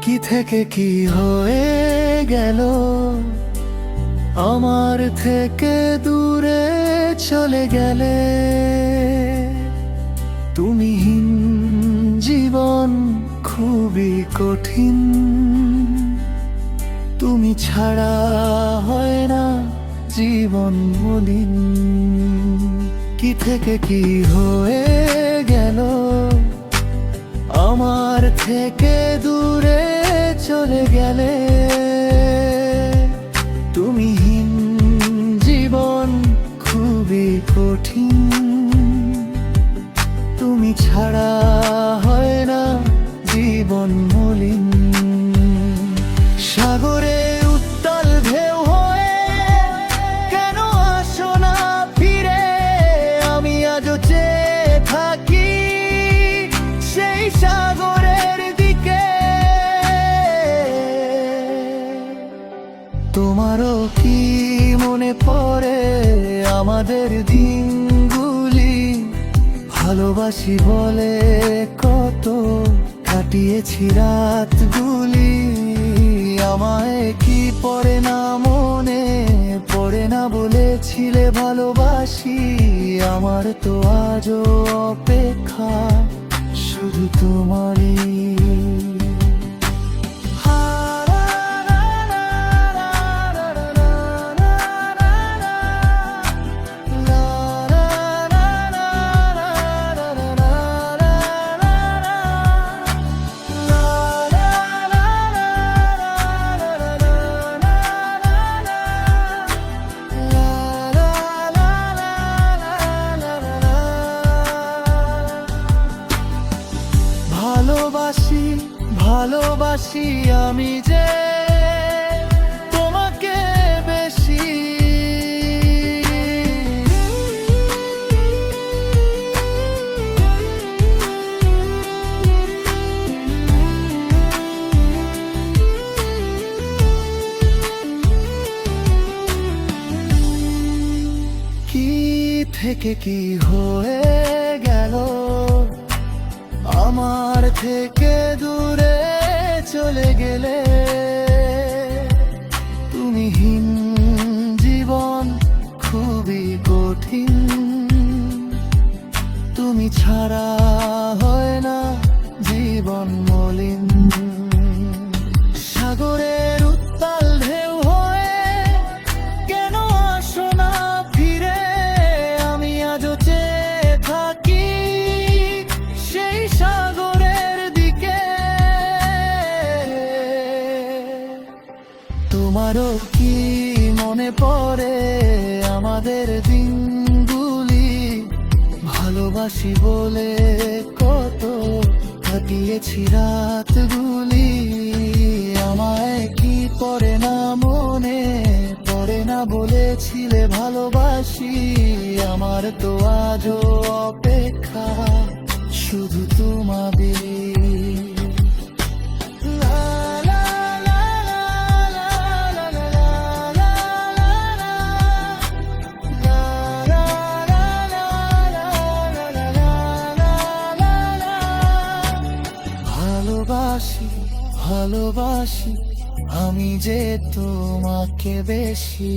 কি থেকে কি হয়ে গেল, আমার থেকে দূরে চলে গেলে। তুমিহীন জীবন খুবই কঠিন, তুমি ছাড়া হয় না জীবন মলিন। কি থেকে কি হয়ে গেল, আমার থেকে দূরে চলে গেলে। তুমিহীন জীবন খুবই কঠিন, তুমি ছাড়া হয় না জীবন মলিন। সাগরে উত্তাল ঢেউ হয়ে কেন আসো না ফিরে, আমি আজও চেয়ে থাকি সেই সাগরের দিকে। তোমারও কি মনে পড়ে আমাদের দিনগুলি, ভালোবাসি বলে কত কাটিয়েছি রাতগুলি। আমায় কি পড়ে না মনে পড়ে না বলেছিলে ভালোবাসি, আমার তো আজও অপেক্ষা শুধু তোমারই। ভালোবাসি ভালোবাসি আমি যে তোমাকে বেশি। কি থেকে কি হয়ে গেল, আমার থেকে দূরে চলে গেলে। তুমিহীন জীবন খুবই কঠিন, তুমি ছাড়া হয় না জীবন মলিন। সাগরের উত্তাল ঢেউ হয়ে কেন আসো না ফিরে, আমি আজও চেয়ে থাকি সেই সাগরের দিকে। তোমারও কি মনে পড়ে আমাদের দিনগুলি, ভালোবাসি বলে কত কাটিয়েছি রাতগুলি। আমায় কি পড়ে না মনে পড়ে না বলেছিলে ভালোবাসি, আমার তো আজও অপেক্ষা শুধু তোমাদের। ভালোবাসি ভালোবাসি আমি যে তোমাকে বেশি।